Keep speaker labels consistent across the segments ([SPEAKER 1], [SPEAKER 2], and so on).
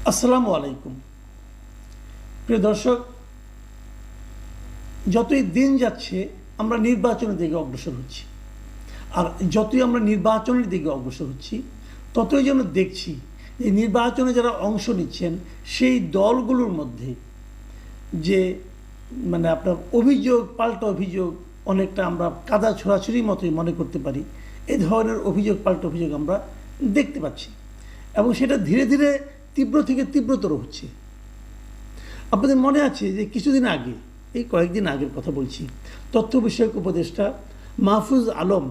[SPEAKER 1] আসসালামু আলাইকুম। প্রিয় দর্শক, যতই দিন যাচ্ছে আমরা নির্বাচনের দিকে অগ্রসর হচ্ছি, আর যতই আমরা নির্বাচনের দিকে অগ্রসর হচ্ছি ততই যেন দেখছি যে নির্বাচনে যারা অংশ নিচ্ছেন সেই দলগুলোর মধ্যে যে আপনার অভিযোগ, পাল্টা অভিযোগ, অনেকটা আমরা কাদা ছোড়াছুড়ির মতোই মনে করতে পারি। এই ধরনের অভিযোগ, পাল্টা অভিযোগ আমরা দেখতে পাচ্ছি এবং সেটা ধীরে ধীরে তীব্র থেকে তীব্রতর হচ্ছে। আপনাদের মনে আছে যে কিছুদিন আগে, এই কয়েকদিন আগের কথা বলছি, তথ্য বিষয়ক উপদেষ্টা মাহফুজ আলম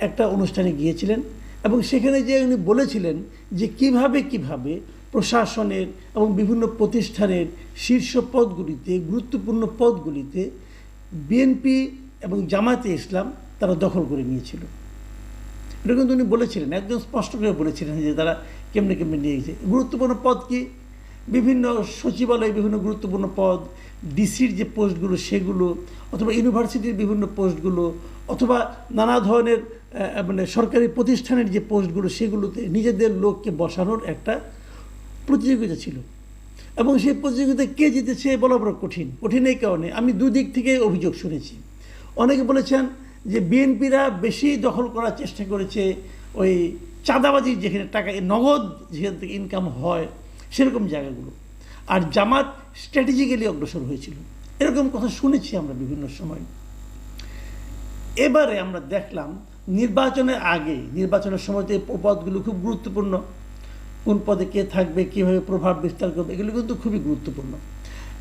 [SPEAKER 1] একটা অনুষ্ঠানে গিয়েছিলেন এবং সেখানে যে উনি বলেছিলেন যে কিভাবে প্রশাসনের এবং বিভিন্ন প্রতিষ্ঠানের শীর্ষ পদগুলিতে, গুরুত্বপূর্ণ পদগুলিতে বিএনপি এবং জামায়াতে ইসলাম তারা দখল করে নিয়েছিল। এটা কিন্তু উনি বলেছিলেন, একদম স্পষ্ট করে বলেছিলেন যে তারা কেমনে নিয়ে গেছে। গুরুত্বপূর্ণ পদ কি? বিভিন্ন সচিবালয়, বিভিন্ন গুরুত্বপূর্ণ পদ, ডিসির যে পোস্টগুলো সেগুলো, অথবা ইউনিভার্সিটির বিভিন্ন পোস্টগুলো, অথবা নানা ধরনের সরকারি প্রতিষ্ঠানের যে পোস্টগুলো সেগুলোতে নিজেদের লোককে বসানোর একটা প্রতিযোগিতা ছিল। এবং সেই প্রতিযোগিতায় কে জিতেছে বলা বড় কঠিন। এই কারণে আমি দুদিক থেকে অভিযোগ শুনেছি। অনেকে বলেছেন যে বিএনপিরা বেশি দখল করার চেষ্টা করেছে ওই চাঁদাবাজির যেখানে টাকা, নগদ যেখান থেকে ইনকাম হয় সেরকম জায়গাগুলো, আর জামাত স্ট্র্যাটেজিক্যালি অগ্রসর হয়েছিল। এরকম কথা শুনেছি আমরা বিভিন্ন সময়। এবারে আমরা দেখলাম নির্বাচনের আগে, নির্বাচনের সময় এই পদগুলো খুব গুরুত্বপূর্ণ। কোন পদে কে থাকবে, কীভাবে প্রভাব বিস্তার করবে, এগুলো কিন্তু খুবই গুরুত্বপূর্ণ।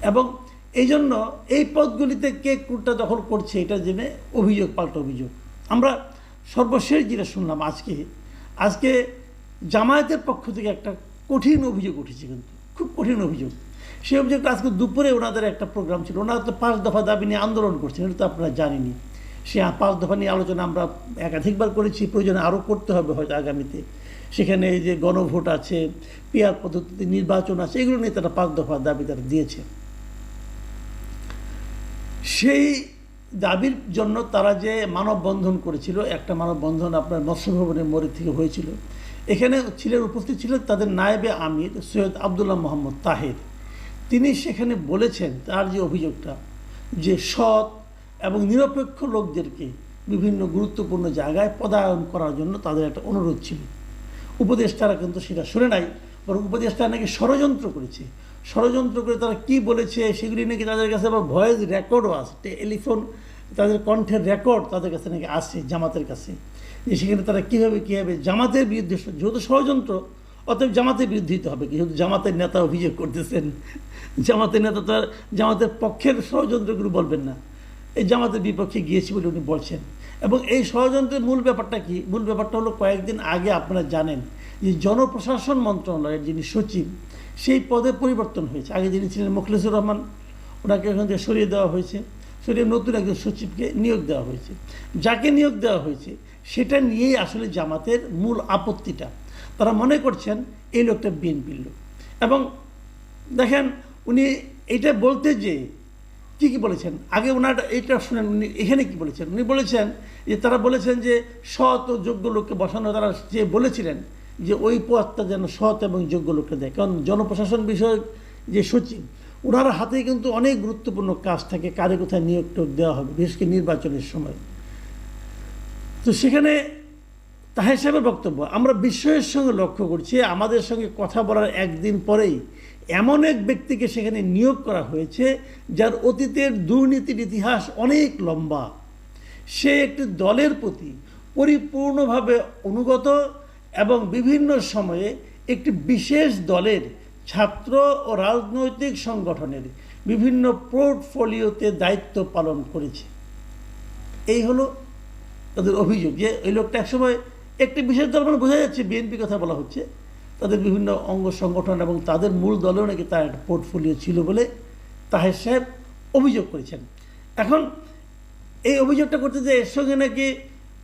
[SPEAKER 1] এবং এই জন্য এই পদগুলিতে কে কোনটা দখল করছে এটা জেনে অভিযোগ, পাল্টা অভিযোগ। আমরা সর্বশেষ যেটা শুনলাম আজকে জামায়াতের পক্ষ থেকে একটা কঠিন অভিযোগ উঠেছে, কিন্তু খুব কঠিন অভিযোগ। সেই অভিযোগটা আজকে দুপুরে ওনাদের একটা প্রোগ্রাম ছিল। ওনারা তো 5 দফা দাবি নিয়ে আন্দোলন করছেন, এটা তো আপনারা জানেনই। সে 5 দফা নিয়ে আলোচনা আমরা একাধিকবার করেছি, প্রয়োজনে আরও করতে হবে হয়তো আগামীতে। সেখানে এই যে গণভোট আছে, পিআর পদ্ধতিতে নির্বাচন আছে, এগুলো নিয়ে তারা 5 দফা দাবি তারা দিয়েছে। সেই দাবির জন্য তারা যে মানববন্ধন করেছিল, একটা মানববন্ধন আপনার মৎস্য ভবনের মোড় থেকে হয়েছিল। এখানে উপস্থিত ছিলেন তাদের নায়েবে আমির সৈয়দ আবদুল্লাহ মোহাম্মদ তাহের। তিনি সেখানে বলেছেন তার যে অভিযোগটা, যে সৎ এবং নিরপেক্ষ লোকদেরকে বিভিন্ন গুরুত্বপূর্ণ জায়গায় পদায়ন করার জন্য তাদের একটা অনুরোধ ছিল। উপদেষ্টারা কিন্তু সেটা শুনে নাই, বরং উপদেষ্টারা নাকি ষড়যন্ত্র করে তারা কি বলেছে সেগুলি নাকি তাদের কাছে আবার ভয়েস রেকর্ডও আছে, টেলিফোন তাদের কণ্ঠের রেকর্ড তাদের কাছে নাকি আসে জামাতের কাছে, যে সেখানে তারা কীভাবে জামাতের বিরুদ্ধে, যেহেতু ষড়যন্ত্র অতএব জামাতের বিরুদ্ধে দিতে হবে, যেহেতু জামাতের নেতা অভিযোগ করতেছেন। জামাতের নেতা তো আর জামাতের পক্ষের ষড়যন্ত্রগুলো বলবেন না, এই জামাতের বিপক্ষে গিয়েছি বলে উনি বলছেন। এবং এই ষড়যন্ত্রের মূল ব্যাপারটা কি? মূল ব্যাপারটা হলো, কয়েকদিন আগে আপনারা জানেন যে জনপ্রশাসন মন্ত্রণালয়ের যিনি সচিব, সেই পদে পরিবর্তন হয়েছে। আগে যিনি ছিলেন মোখলেসুর রহমান, ওনাকে এখান থেকে সরিয়ে দেওয়া হয়েছে, সরিয়ে নতুন একজন সচিবকে নিয়োগ দেওয়া হয়েছে। যাকে নিয়োগ দেওয়া হয়েছে সেটা নিয়েই আসলে জামাতের মূল আপত্তিটা। তারা মনে করছেন এই লোকটা বিএনপির লোক। এবং দেখেন উনি এটা বলতে যে কি বলেছেন, আগে ওনার এইটা শুনেন, উনি এখানে কি বলেছেন। উনি বলেছেন যে তারা বলেছেন যে সৎ ও যোগ্য লোককে বসানো, তারা যে বলেছিলেন যে ওই পদটা যেন সৎ এবং যোগ্য লোককে দেয়। কারণ জনপ্রশাসন বিষয়ক যে সচিব, ওনার হাতে কিন্তু অনেক গুরুত্বপূর্ণ কাজ থাকে, কারে কোথায় নিয়োগ দেওয়া হবে, বিশেষ করে নির্বাচনের সময়। তো সেখানে তাহের সাহেবের বক্তব্য আমরা বিস্ময়ের সঙ্গে লক্ষ্য করছি, আমাদের সঙ্গে কথা বলার একদিন পরেই এমন এক ব্যক্তিকে সেখানে নিয়োগ করা হয়েছে যার অতীতের দুর্নীতির ইতিহাস অনেক লম্বা। সে একটি দলের প্রতি পরিপূর্ণভাবে অনুগত এবং বিভিন্ন সময়ে একটি বিশেষ দলের ছাত্র ও রাজনৈতিক সংগঠনের বিভিন্ন পোর্টফোলিওতে দায়িত্ব পালন করেছে। এই হলো তাদের অভিযোগ, যে ওই লোকটা একসময় একটি বিশেষ দল, মানে বোঝা যাচ্ছে বিএনপি কথা বলা হচ্ছে, তাদের বিভিন্ন অঙ্গ সংগঠন এবং তাদের মূল দলেও নাকি তার একটা পোর্টফোলিও ছিল বলে তাহের সাহেব অভিযোগ করেছেন। এখন এই অভিযোগটা করতে যে এর সঙ্গে নাকি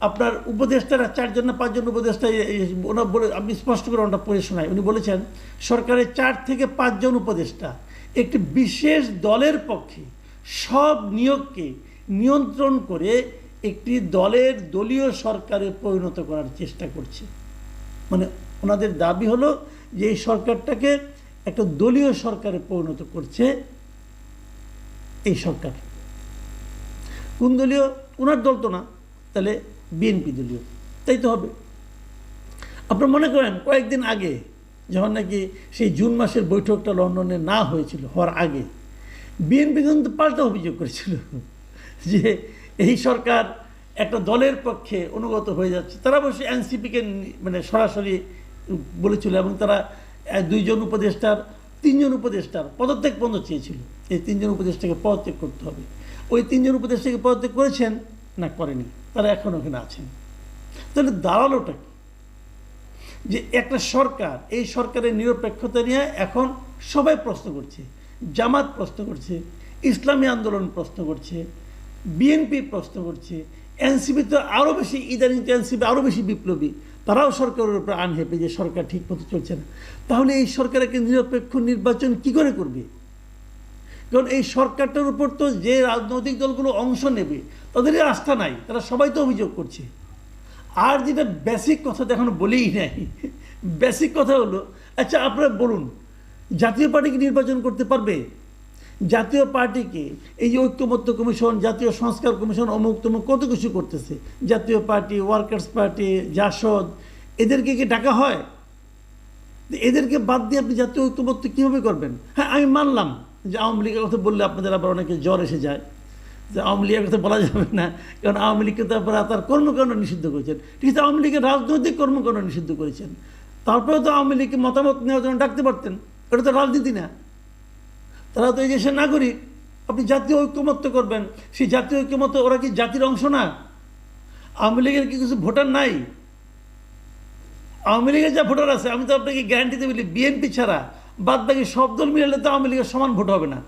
[SPEAKER 1] আপনার উপদেষ্টারা 4 জন না 5 জন উপদেষ্টা, ওনার বলে আপনি স্পষ্ট করে ওনারা পড়ে শোনায়। উনি বলেছেন সরকারের 4 থেকে 5 জন উপদেষ্টা একটি বিশেষ দলের পক্ষে সব নিয়োগকে নিয়ন্ত্রণ করে একটি দলীয় সরকারে পরিণত করার চেষ্টা করছে। মানে ওনাদের দাবি হলো যে এই সরকারটাকে একটা দলীয় সরকারে পরিণত করছে এই সরকার। কোন দলীয়? ওনার দল তো না, তাহলে বিএনপি দলীয়, তাই তো হবে। আপনারা মনে করেন কয়েকদিন আগে যখন নাকি সেই জুন মাসের বৈঠকটা লন্ডনে না হয়েছিল, হওয়ার আগে বিএনপি কিন্তু পাল্টা অভিযোগ করেছিল যে এই সরকার একটা দলের পক্ষে অনুগত হয়ে যাচ্ছে। তারা অবশ্যই এনসিপিকে মানে সরাসরি বলেছিল, এবং তারা 2 জন উপদেষ্টার 3 জন উপদেষ্টার পদত্যাগ পর্যন্ত চেয়েছিল। এই 3 জন উপদেষ্টাকে পদত্যাগ করতে হবে। ওই 3 জন উপদেষ্টাকে পদত্যাগ করেছেন না? করেনি, তারা এখন ওখানে আছেন। তাহলে দাঁড়ালোটা কি? যে একটা সরকার, এই সরকারের নিরপেক্ষতা নিয়ে এখন সবাই প্রশ্ন করছে। জামাত প্রশ্ন করছে, ইসলামী আন্দোলন প্রশ্ন করছে, বিএনপি প্রশ্ন করছে, এনসিপি তো আরও বেশি, ইদানিং তো এনসিপি আরও বেশি বিপ্লবী, তারাও সরকারের উপর আনহেপে যে সরকার ঠিক মতো চলছে না। তাহলে এই সরকার একটা নিরপেক্ষ নির্বাচন কি করে করবে? কারণ এই সরকারটার উপর তো যে রাজনৈতিক দলগুলো অংশ নেবে তাদেরই আস্থা নাই, তারা সবাই তো অভিযোগ করছে। আর যেটা বেসিক কথা তো এখনো বলেই নাই, বেসিক কথা হলো, আচ্ছা আপনারা বলুন, জাতীয় পার্টি কি নির্বাচন করতে পারবে? জাতীয় পার্টিকে এই যে ঐক্যমত্য কমিশন, জাতীয় সংস্কার কমিশন, অমুক তমুক কত কিছু করতেছে, জাতীয় পার্টি, ওয়ার্কার্স পার্টি, জাসদ, এদেরকে কি ডাকা হয়? এদেরকে বাদ দিয়ে আপনি জাতীয় ঐক্যমত্য কীভাবে করবেন? হ্যাঁ, আমি মানলাম যে আওয়ামী লীগের কথা বললে আপনাদের আবার অনেকে জ্বর এসে যায়, যে আওয়ামী লীগের কথা বলা যাবে না, কারণ আওয়ামী লীগকে তো আপনারা তার কর্মকাণ্ড নিষিদ্ধ করেছেন। ঠিক আছে, আওয়ামী লীগের রাজনৈতিক কর্মকাণ্ড নিষিদ্ধ করেছেন, তারপরেও তো আওয়ামী লীগকে মতামত নেওয়ার জন্য ডাকতে পারতেন। এটা তো রাজনীতি না, তারা তো এই দেশের নাগরিক। আপনি জাতীয় ঐক্যমত্য করবেন, সেই জাতীয় ঐক্যমত্য, ওরা কি জাতির অংশ না? আওয়ামী লীগের কি কিছু ভোটার নাই? আওয়ামী লীগের যা ভোটার আছে, আমি তো আপনাকে গ্যারান্টিতে বলি, বিএনপি ছাড়া বাদ বাকি সব দল মিলালে তো আওয়ামী লীগের সমান ভোট হবে না।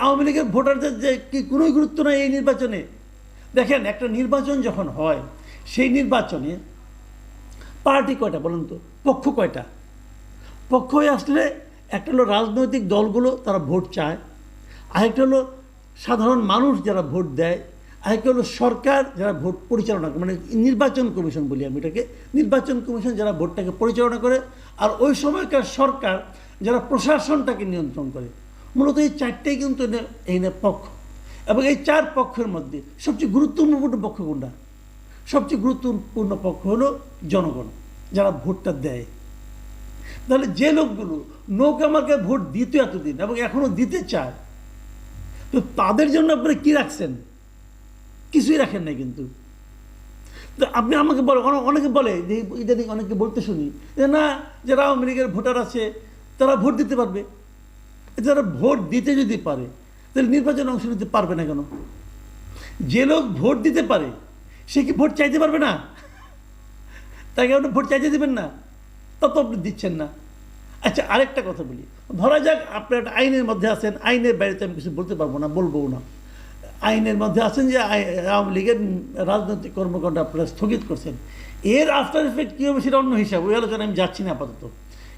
[SPEAKER 1] আওয়ামী লীগের ভোটারদের যে কি কোনোই গুরুত্ব নাই এই নির্বাচনে। দেখেন, একটা নির্বাচন যখন হয়, সেই নির্বাচনে পার্টি কয়টা বলুন তো? পক্ষ কয়টা? পক্ষ হয়ে আসলে একটা হলো রাজনৈতিক দলগুলো, তারা ভোট চায়, আরেকটা হলো সাধারণ মানুষ যারা ভোট দেয়, আরেকটা হলো সরকার যারা ভোট পরিচালনা করে, মানে নির্বাচন কমিশন বলি আমি এটাকে, নির্বাচন কমিশন যারা ভোটটাকে পরিচালনা করে, আর ওই সময়কার সরকার যারা প্রশাসনটাকে নিয়ন্ত্রণ করে। মূলত এই 4টাই কিন্তু এই পক্ষ, এবং এই 4 পক্ষের মধ্যে সবচেয়ে গুরুত্বপূর্ণ পক্ষ কোনটা? সবচেয়ে গুরুত্বপূর্ণ পক্ষ হলো জনগণ, যারা ভোটটা দেয়। তাহলে যে লোকগুলো নৌকা আমাকে ভোট দিত এতদিন এবং এখনো দিতে চায়, তো তাদের জন্য আপনারা কি রাখছেন? কিছুই রাখেন নাই। কিন্তু তো আপনি আমাকে বলে, অনেকে বলে যে ইদানিং অনেকে বলতে শুনি যে না, যারা আওয়ামী লীগের ভোটার আছে তারা ভোট দিতে পারবে। যারা ভোট দিতে যদি পারে, তাহলে নির্বাচনে অংশ নিতে পারবে না কেন? যে লোক ভোট দিতে পারে সে কি ভোট চাইতে পারবে না? তাকে আপনি ভোট চাইতে দেবেন না, তত আপনি দিচ্ছেন না। আচ্ছা, আরেকটা কথা বলি, ধরা যাক আপনার একটা আইনের মধ্যে আছেন, আইনের বাইরে আমি কিছু বলতে পারবো না, বলবো না, আইনের মধ্যে আছেন যে আওয়ামী লীগের রাজনৈতিক কর্মকাণ্ড আপনারা স্থগিত করছেন। এর আফটার এফেক্ট কী হবে সেটা অন্য হিসাব, ওই আলোচনা আমি যাচ্ছি না আপাতত।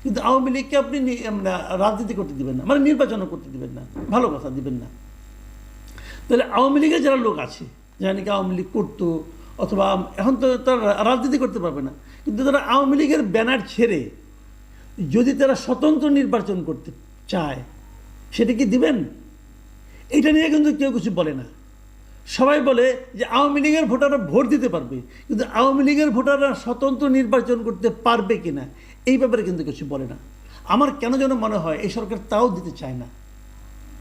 [SPEAKER 1] কিন্তু আওয়ামী লীগকে আপনি রাজনীতি করতে দিবেন না, মানে নির্বাচনও করতে দিবেন না, ভালো কথা, দিবেন না। তাহলে আওয়ামী লীগের যারা লোক আছে, যারা নাকি আওয়ামী লীগ করতো, অথবা এখন তো তারা রাজনীতি করতে পারবে না, কিন্তু তারা আওয়ামী লীগের ব্যানার ছেড়ে যদি তারা স্বতন্ত্র নির্বাচন করতে চায়, সেটা কি দিবেন? এটা নিয়ে কিন্তু কেউ কিছু বলে না। সবাই বলে যে আওয়ামী লীগের ভোটাররা ভোট দিতে পারবে, কিন্তু আওয়ামী লীগের ভোটাররা স্বতন্ত্র নির্বাচন করতে পারবে কিনা এই ব্যাপারে কিন্তু কিছু বলে না। আমার কেন যেন মনে হয় এই সরকার তাও দিতে চায় না।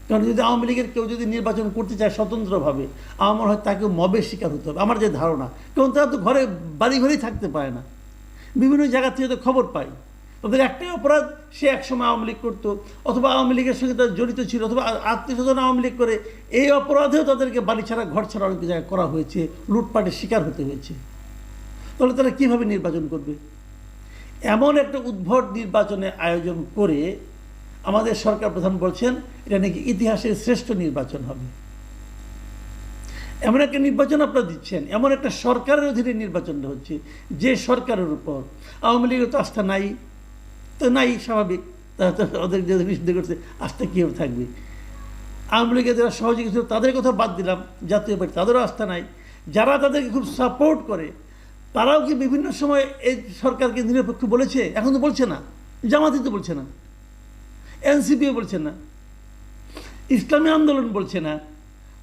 [SPEAKER 1] কারণ যদি আওয়ামী লীগের কেউ যদি নির্বাচন করতে চায় স্বতন্ত্রভাবে, আমার মনে হয় তাকেও মবের শিকার হতে হবে, আমার যে ধারণা। কারণ তারা তো ঘরে বাড়ি ঘরেই থাকতে পারে না, বিভিন্ন জায়গা থেকে তো খবর পাই। তাদের একটাই অপরাধ, সে একসময় আওয়ামী লীগ করতো, অথবা আওয়ামী লীগের সঙ্গে তারা জড়িত ছিল, অথবা আত্মীয় স্বজন আওয়ামী লীগ করে। এই অপরাধেও তাদেরকে বাড়ি ছাড়া, ঘর ছাড়া অনেক জায়গায় করা হয়েছে, লুটপাটের শিকার হতে হয়েছে। তাহলে তারা কীভাবে নির্বাচন করবে? এমন একটা উদ্ভট নির্বাচনের আয়োজন করে আমাদের সরকার প্রধান বলছেন এটা নাকি ইতিহাসের শ্রেষ্ঠ নির্বাচন হবে। এমন একটা নির্বাচন আপনারা দিচ্ছেন, এমন একটা সরকারের অধীনে নির্বাচনটা হচ্ছে, যে সরকারের উপর আওয়ামী লীগের তো আস্থা নাই, তো নাই, স্বাভাবিক, তারা তো ওদের যে নিষিদ্ধ করছে, আস্থা কীভাবে থাকবে? আওয়ামী লীগের যারা সহযোগী ছিল তাদের কথা বাদ দিলাম, জাতীয় পার্টি তাদেরও আস্থা নাই। যারা তাদেরকে খুব সাপোর্ট করে তারাও কি বিভিন্ন সময় এই সরকারকে নিরপেক্ষ বলেছে? এখন তো বলছে না, জামাতি তো বলছে না, এনসিপিও বলছে না, ইসলামী আন্দোলন বলছে না,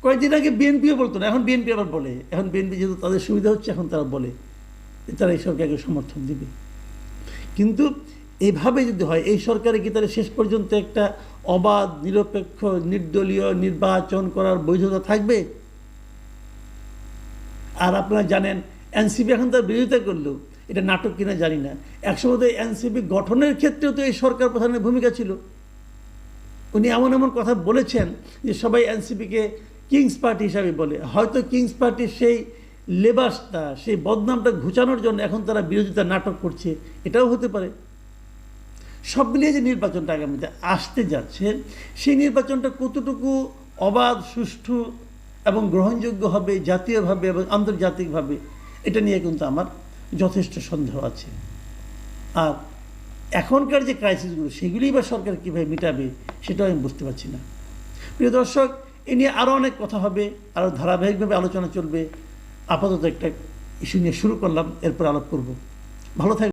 [SPEAKER 1] কয়েকদিন আগে বিএনপিও বলতো না, এখন বিএনপি আবার বলে। এখন বিএনপি যেহেতু তাদের সুবিধা হচ্ছে, এখন তারা বলে তারা এই সরকারকে সমর্থন দিবে। কিন্তু এইভাবে যদি হয়, এই সরকারে কি তারা শেষ পর্যন্ত একটা অবাধ, নিরপেক্ষ, নির্দলীয় নির্বাচন করার বৈধতা থাকবে? আর আপনারা জানেন এনসিপি এখন তার বিরোধিতা করলেও এটা নাটক কিনা জানি না, একসময় তো এনসিপি গঠনের ক্ষেত্রেও তো এই সরকার প্রধানের ভূমিকা ছিল। উনি এমন এমন কথা বলেছেন যে সবাই এনসিপিকে কিংস পার্টি হিসাবে বলে। হয়তো কিংস পার্টির সেই লেবাসটা, সেই বদনামটা ঘুচানোর জন্য এখন তারা বিরোধিতা নাটক করছে, এটাও হতে পারে। সব মিলিয়ে যে নির্বাচনটা আগামীতে আসতে যাচ্ছে, সেই নির্বাচনটা কতটুকু অবাধ, সুষ্ঠু এবং গ্রহণযোগ্য হবে জাতীয়ভাবে এবং আন্তর্জাতিকভাবে, এটা নিয়ে কিন্তু আমার যথেষ্ট সন্দেহ আছে। আর এখনকার যে ক্রাইসিসগুলো, সেগুলিই বা সরকার কীভাবে মেটাবে, সেটাও আমি বুঝতে পারছি না। প্রিয় দর্শক, এ নিয়ে আরও অনেক কথা হবে, আরও ধারাবাহিকভাবে আলোচনা চলবে। আপাতত একটা ইস্যু নিয়ে শুরু করলাম, এরপর আলাপ করব। ভালো থাকবে।